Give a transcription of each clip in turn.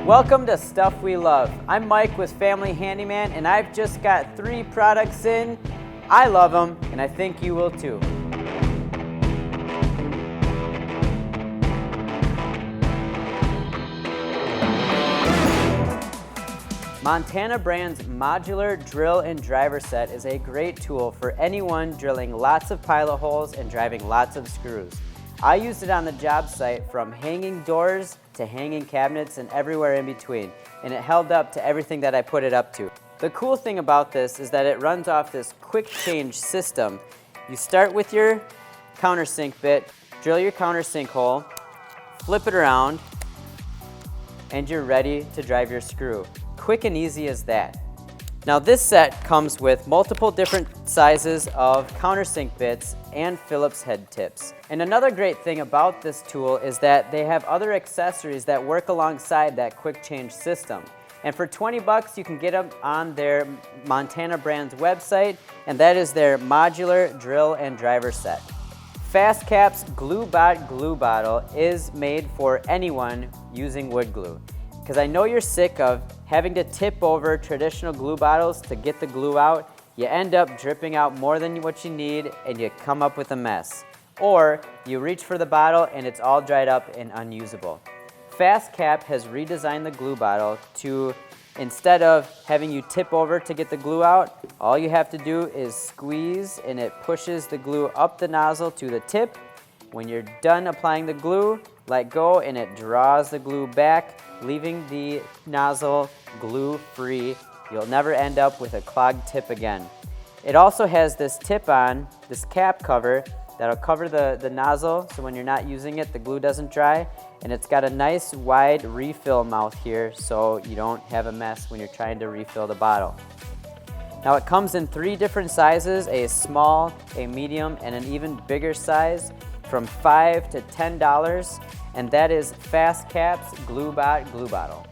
Welcome to Stuff We Love. I'm Mike with Family Handyman, and I've just got 3 products in. I love them, and I think you will too. Montana brand's modular drill and driver set is a great tool for anyone drilling lots of pilot holes and driving lots of screws. I used it on the job site from hanging doors to hanging cabinets and everywhere in between, and it held up to everything that I put it up to. The cool thing about this is that it runs off this quick change system. You start with your countersink bit, drill your countersink hole, flip it around, and you're ready to drive your screw. Quick and easy as that. Now this set comes with multiple different sizes of countersink bits and Phillips head tips. And another great thing about this tool is that they have other accessories that work alongside that quick change system. And for 20 bucks you can get them on their Montana brand's website, and that is their modular drill and driver set. FASTCAP's GLU-BOT glue bottle is made for anyone using wood glue. Because I know you're sick of having to tip over traditional glue bottles to get the glue out. You end up dripping out more than what you need and you come up with a mess. Or you reach for the bottle and it's all dried up and unusable. FASTCAP has redesigned the glue bottle to, instead of having you tip over to get the glue out, all you have to do is squeeze and it pushes the glue up the nozzle to the tip. When you're done applying the glue, let go and it draws the glue back, leaving the nozzle glue-free. You'll never end up with a clogged tip again. It also has this tip-on, this cap cover, that'll cover the nozzle so when you're not using it, the glue doesn't dry. And it's got a nice wide refill mouth here so you don't have a mess when you're trying to refill the bottle. Now it comes in 3 different sizes, a small, a medium, and an even bigger size, from $5 to $10, and that is FASTCAP's GLU-BOT glue bottle.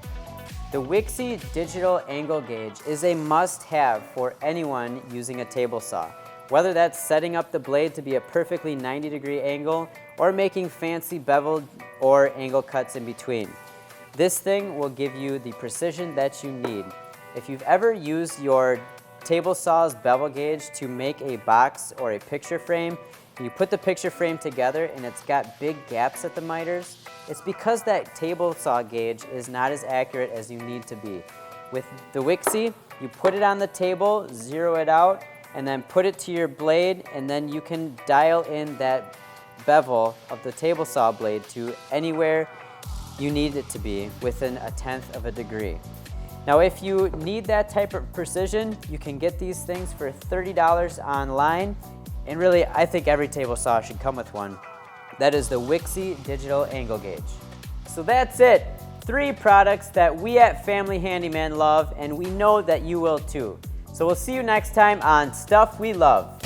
The WIXEY digital angle gauge is a must-have for anyone using a table saw, whether that's setting up the blade to be a perfectly 90-degree angle or making fancy beveled or angle cuts in between. This thing will give you the precision that you need. If you've ever used your table saw's bevel gauge to make a box or a picture frame, you put the picture frame together and it's got big gaps at the miters, it's because that table saw gauge is not as accurate as you need to be. With the WIXEY, you put it on the table, zero it out, and then put it to your blade, and then you can dial in that bevel of the table saw blade to anywhere you need it to be within 1/10 of a degree. Now if you need that type of precision, you can get these things for $30 online. And really, I think every table saw should come with one. That is the WIXEY digital angle gauge. So that's it. 3 products that we at Family Handyman love, and we know that you will too. So we'll see you next time on Stuff We Love.